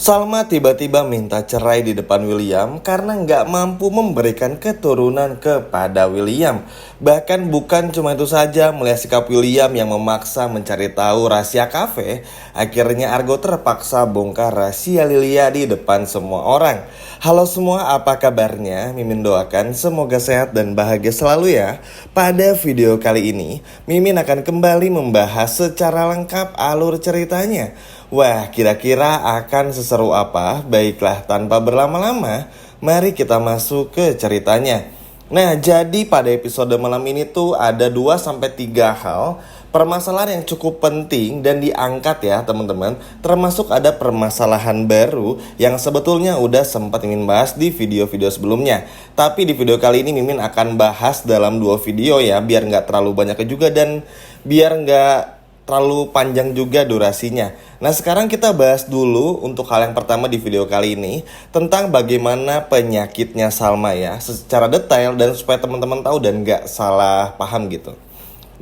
Salma tiba-tiba minta cerai di depan William karena nggak mampu memberikan keturunan kepada William. Bahkan bukan cuma itu saja, melihat sikap William yang memaksa mencari tahu rahasia kafe, akhirnya Argo terpaksa bongkar rahasia Lilia di depan semua orang. Halo semua, apa kabarnya? Mimin doakan semoga sehat dan bahagia selalu ya. Pada video kali ini, Mimin akan kembali membahas secara lengkap alur ceritanya. Wah, kira-kira akan seseru apa? Baiklah, tanpa berlama-lama, mari kita masuk ke ceritanya. Nah, jadi pada episode malam ini tuh ada 2-3 hal permasalahan yang cukup penting dan diangkat ya teman-teman. Termasuk ada permasalahan baru yang sebetulnya udah sempat Mimin bahas di video-video sebelumnya. Tapi di video kali ini Mimin akan bahas dalam 2 video ya, biar nggak terlalu banyak juga dan biar nggak terlalu panjang juga durasinya. Nah, sekarang kita bahas dulu untuk hal yang pertama di video kali ini tentang bagaimana penyakitnya Salma ya, secara detail dan supaya teman-teman tahu dan gak salah paham gitu.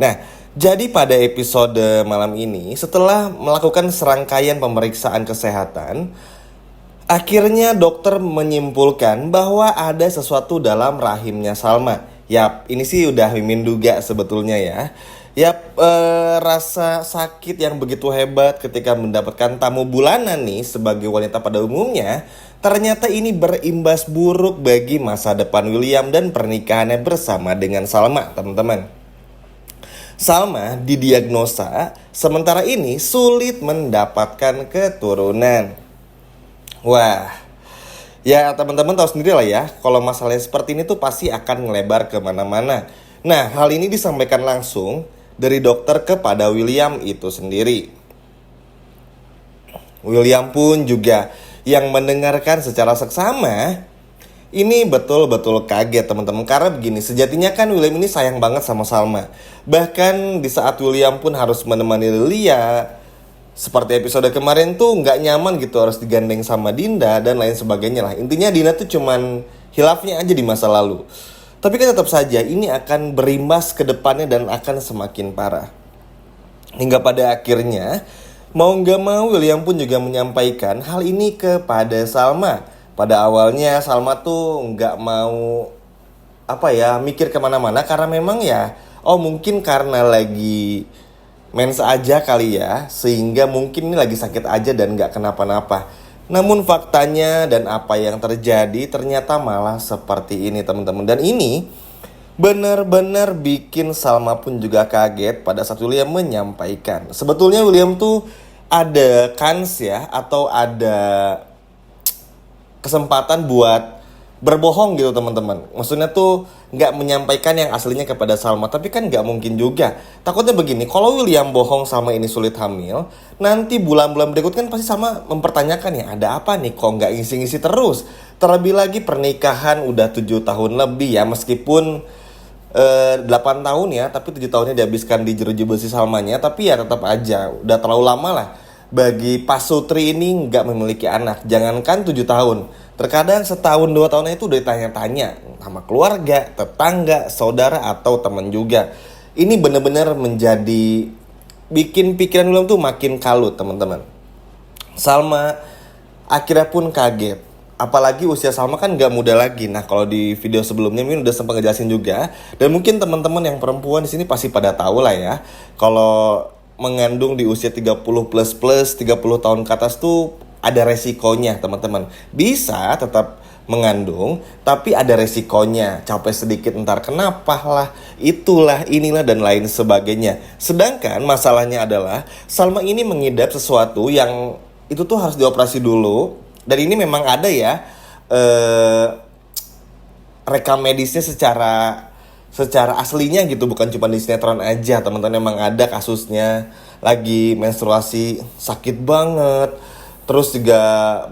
Nah, jadi pada episode malam ini setelah melakukan serangkaian pemeriksaan kesehatan, akhirnya dokter menyimpulkan bahwa ada sesuatu dalam rahimnya Salma. Yap, ini sih udah Mimin duga sebetulnya ya. Yap, rasa sakit yang begitu hebat ketika mendapatkan tamu bulanan nih sebagai wanita pada umumnya, ternyata ini berimbas buruk bagi masa depan William dan pernikahannya bersama dengan Salma, teman-teman. Salma didiagnosa sementara ini sulit mendapatkan keturunan. Wah, ya teman-teman tahu sendiri lah ya, kalau masalah seperti ini tuh pasti akan ngelebar kemana-mana. Nah, hal ini disampaikan langsung dari dokter kepada William itu sendiri. William pun juga yang mendengarkan secara seksama ini betul-betul kaget teman-teman. Karena begini, sejatinya kan William ini sayang banget sama Salma. Bahkan di saat William pun harus menemani Lilia, seperti episode kemarin tuh nggak nyaman gitu harus digandeng sama Dinda dan lain sebagainya lah. Intinya Dinda tuh cuman hilafnya aja di masa lalu. Tapi kan tetap saja ini akan berimbas ke depannya dan akan semakin parah. Hingga pada akhirnya, mau nggak mau William pun juga menyampaikan hal ini kepada Salma. Pada awalnya Salma tuh nggak mau mikir kemana-mana karena memang ya, mungkin karena lagi mens aja kali ya, sehingga mungkin ini lagi sakit aja dan nggak kenapa-napa. Namun faktanya dan apa yang terjadi ternyata malah seperti ini teman-teman. Dan ini benar-benar bikin Salma pun juga kaget pada saat William menyampaikan. Sebetulnya William tuh ada kans ya, atau ada kesempatan buat berbohong gitu teman-teman. Maksudnya tuh nggak menyampaikan yang aslinya kepada Salma, tapi kan nggak mungkin juga. Takutnya begini, kalau William bohong Salma ini sulit hamil, nanti bulan-bulan berikut kan pasti Salma mempertanyakan ya, ada apa nih kok nggak ngisi-ngisi terus. Terlebih lagi pernikahan udah 7 tahun lebih ya, meskipun 8 tahun ya, tapi 7 tahunnya dihabiskan di jeruji besi Salmanya. Tapi ya tetap aja udah terlalu lama lah bagi Pak Sutri ini nggak memiliki anak. Jangankan 7 tahun, terkadang setahun 2 tahunnya itu udah ditanya-tanya sama keluarga, tetangga, saudara, atau teman juga. Ini benar-benar menjadi bikin pikiran William tuh makin kalut teman-teman. Salma akhirnya pun kaget. Apalagi usia Salma kan gak muda lagi. Nah, kalau di video sebelumnya Min udah sempat ngejelasin juga, dan mungkin teman-teman yang perempuan di sini pasti pada tahu lah ya, kalau mengandung di usia 30 plus 30 tahun ke atas tuh ada resikonya teman-teman. Bisa tetap mengandung, tapi ada resikonya. Capek sedikit ntar kenapa lah, itulah, inilah, dan lain sebagainya. Sedangkan masalahnya adalah Salma ini mengidap sesuatu yang itu tuh harus dioperasi dulu. Dan ini memang ada ya rekam medisnya secara aslinya gitu, bukan cuma di sinetron aja teman-teman. Emang ada kasusnya lagi menstruasi sakit banget, terus juga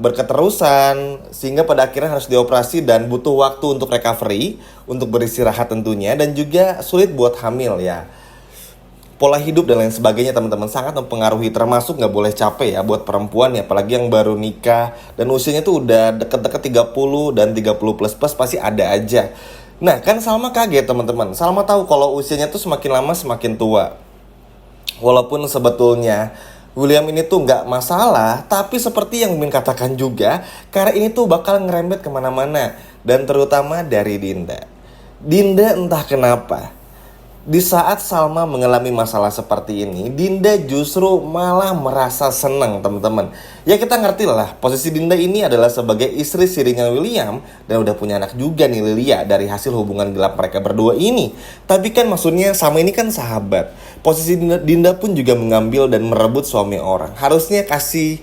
berketerusan, sehingga pada akhirnya harus dioperasi dan butuh waktu untuk recovery, untuk beristirahat tentunya, dan juga sulit buat hamil ya. Pola hidup dan lain sebagainya teman-teman sangat mempengaruhi, termasuk nggak boleh capek ya buat perempuan ya, apalagi yang baru nikah dan usianya tuh udah deket-deket 30 dan 30 plus pasti ada aja. Nah kan Salma kaget teman-teman. Salma tahu kalau usianya tuh semakin lama semakin tua. Walaupun sebetulnya William ini tuh nggak masalah, tapi seperti yang Min katakan juga, karena ini tuh bakal ngerembet kemana-mana, dan terutama dari Dinda. Dinda entah kenapa, di saat Salma mengalami masalah seperti ini, Dinda justru malah merasa senang, teman-teman. Ya kita ngerti lah, posisi Dinda ini adalah sebagai istri sirinya William dan udah punya anak juga nih, Lilia, dari hasil hubungan gelap mereka berdua ini. Tapi kan maksudnya Salma ini kan sahabat. Posisi Dinda pun juga mengambil dan merebut suami orang. Harusnya kasih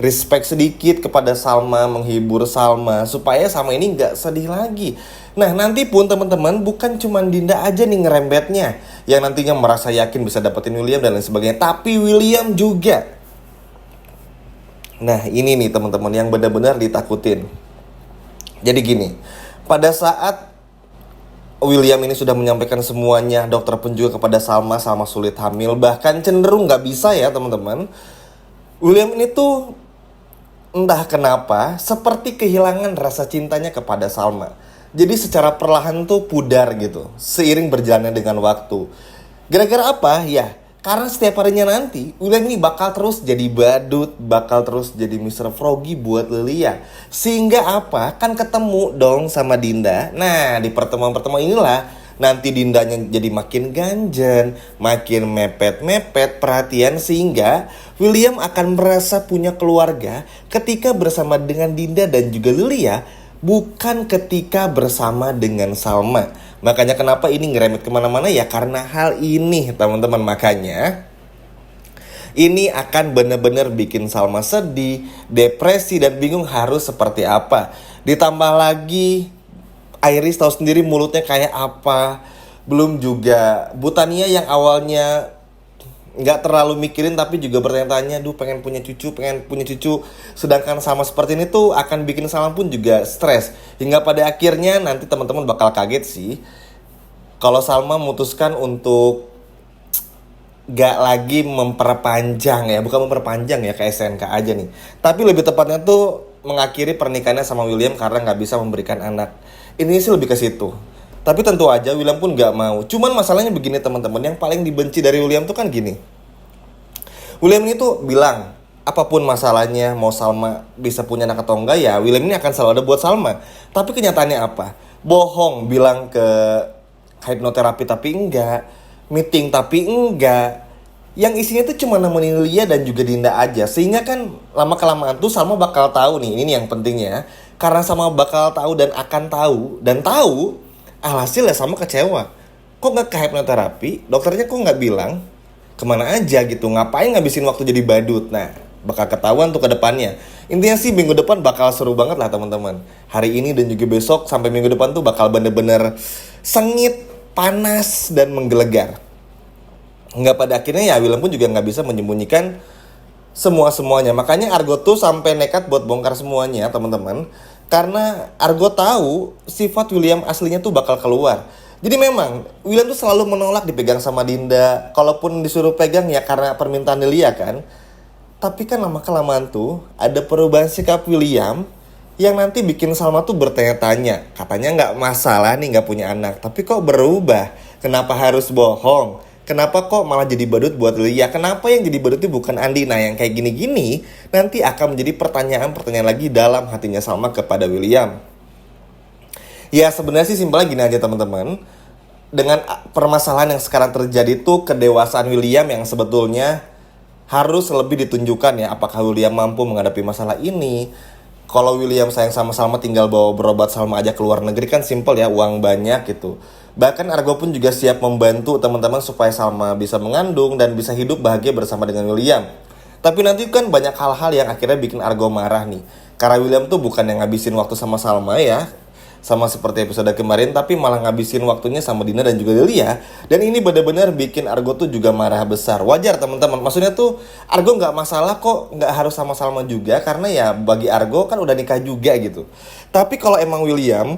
respect sedikit kepada Salma, menghibur Salma supaya Salma ini nggak sedih lagi. Nah nanti pun teman-teman, bukan cuma Dinda aja nih ngerembetnya yang nantinya merasa yakin bisa dapetin William dan lain sebagainya, tapi William juga. Nah ini nih teman-teman yang benar-benar ditakutin. Jadi gini, pada saat William ini sudah menyampaikan semuanya, dokter pun juga kepada Salma, Salma sulit hamil, bahkan cenderung nggak bisa ya teman-teman. William ini tuh entah kenapa seperti kehilangan rasa cintanya kepada Salma. Jadi secara perlahan tuh pudar gitu, seiring berjalannya dengan waktu. Gara-gara apa? Ya, karena setiap harinya nanti William ini bakal terus jadi badut, bakal terus jadi Mr. Froggy buat Lilia. Sehingga apa? Kan ketemu dong sama Dinda. Nah, di pertemuan-pertemuan inilah nanti Dindanya jadi makin ganjen, makin mepet-mepet perhatian, sehingga William akan merasa punya keluarga ketika bersama dengan Dinda dan juga Lilia, bukan ketika bersama dengan Salma. Makanya kenapa ini ngeremet kemana-mana ya, karena hal ini teman-teman. Makanya ini akan benar-benar bikin Salma sedih, depresi, dan bingung harus seperti apa. Ditambah lagi Iris tahu sendiri mulutnya kayak apa. Belum juga Butania yang awalnya nggak terlalu mikirin tapi juga bertanya-tanya, duh pengen punya cucu. Sedangkan sama seperti ini tuh akan bikin Salma pun juga stres. Hingga pada akhirnya nanti teman-teman bakal kaget sih kalau Salma memutuskan untuk gak lagi memperpanjang ya. Bukan memperpanjang ya, kayak SNK aja nih, tapi lebih tepatnya tuh mengakhiri pernikahannya sama William karena gak bisa memberikan anak. Ini sih lebih ke situ. Tapi tentu aja William pun gak mau. Cuman masalahnya begini teman-teman, yang paling dibenci dari William tuh kan gini. William ini tuh bilang, apapun masalahnya, mau Salma bisa punya anak atau enggak ya, William ini akan selalu ada buat Salma. Tapi kenyataannya apa? Bohong, bilang ke hipnoterapi tapi enggak, meeting tapi enggak. Yang isinya tuh cuma nemenin Lia dan juga Dinda aja. Sehingga kan lama-kelamaan tuh Salma bakal tahu nih, ini yang pentingnya. Karena Salma bakal tahu dan akan tahu, dan tahu, alhasil ya Salma kecewa. Kok gak ke hipnoterapi? Dokternya kok gak bilang kemana aja gitu, ngapain ngabisin waktu jadi badut. Nah, bakal ketahuan tuh ke depannya. Intinya sih minggu depan bakal seru banget lah teman-teman. Hari ini dan juga besok sampai minggu depan tuh bakal bener-bener sengit, panas, dan menggelegar. Nggak, pada akhirnya ya William pun juga nggak bisa menyembunyikan semuanya. Makanya Argo tuh sampai nekat buat bongkar semuanya teman-teman, karena Argo tahu sifat William aslinya tuh bakal keluar. Jadi memang William tuh selalu menolak dipegang sama Dinda. Kalaupun disuruh pegang ya karena permintaan Lilia kan. Tapi kan lama-kelamaan tuh ada perubahan sikap William yang nanti bikin Salma tuh bertanya-tanya. Katanya nggak masalah nih nggak punya anak, tapi kok berubah? Kenapa harus bohong? Kenapa kok malah jadi badut buat Lilia? Kenapa yang jadi badut itu bukan Andi? Nah yang kayak gini-gini nanti akan menjadi pertanyaan-pertanyaan lagi dalam hatinya Salma kepada William. Ya sebenarnya sih simpelnya gini aja teman-teman. Dengan permasalahan yang sekarang terjadi tuh, kedewasaan William yang sebetulnya harus lebih ditunjukkan ya. Apakah William mampu menghadapi masalah ini? Kalau William sayang sama Salma, tinggal bawa berobat Salma aja ke luar negeri, kan simple ya, uang banyak gitu. Bahkan Argo pun juga siap membantu teman-teman supaya Salma bisa mengandung dan bisa hidup bahagia bersama dengan William. Tapi nanti kan banyak hal-hal yang akhirnya bikin Argo marah nih. Karena William tuh bukan yang ngabisin waktu sama Salma ya, sama seperti episode kemarin, tapi malah ngabisin waktunya sama Dina dan juga Delia. Dan ini benar-benar bikin Argo tuh juga marah besar. Wajar teman-teman, maksudnya tuh Argo nggak masalah kok, nggak harus sama Salma juga, karena ya bagi Argo kan udah nikah juga gitu. Tapi kalau emang William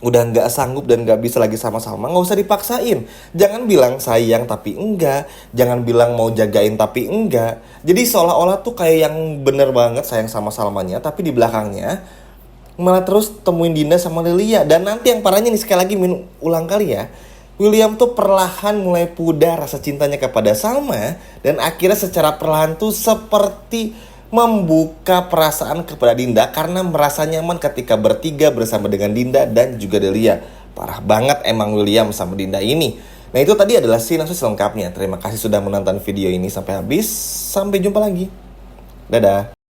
udah nggak sanggup dan nggak bisa lagi sama Salma, nggak usah dipaksain. Jangan bilang sayang tapi enggak, jangan bilang mau jagain tapi enggak. Jadi seolah-olah tuh kayak yang bener banget sayang sama Salmanya, tapi di belakangnya malah terus temuin Dinda sama Lilia. Dan nanti yang parahnya nih, sekali lagi ulang kali ya, William tuh perlahan mulai pudar rasa cintanya kepada Salma, dan akhirnya secara perlahan tuh seperti membuka perasaan kepada Dinda karena merasa nyaman ketika bertiga bersama dengan Dinda dan juga Delia. Parah banget emang William sama Dinda ini. Nah itu tadi adalah sinopsis lengkapnya. Terima kasih sudah menonton video ini sampai habis. Sampai jumpa lagi. Dadah.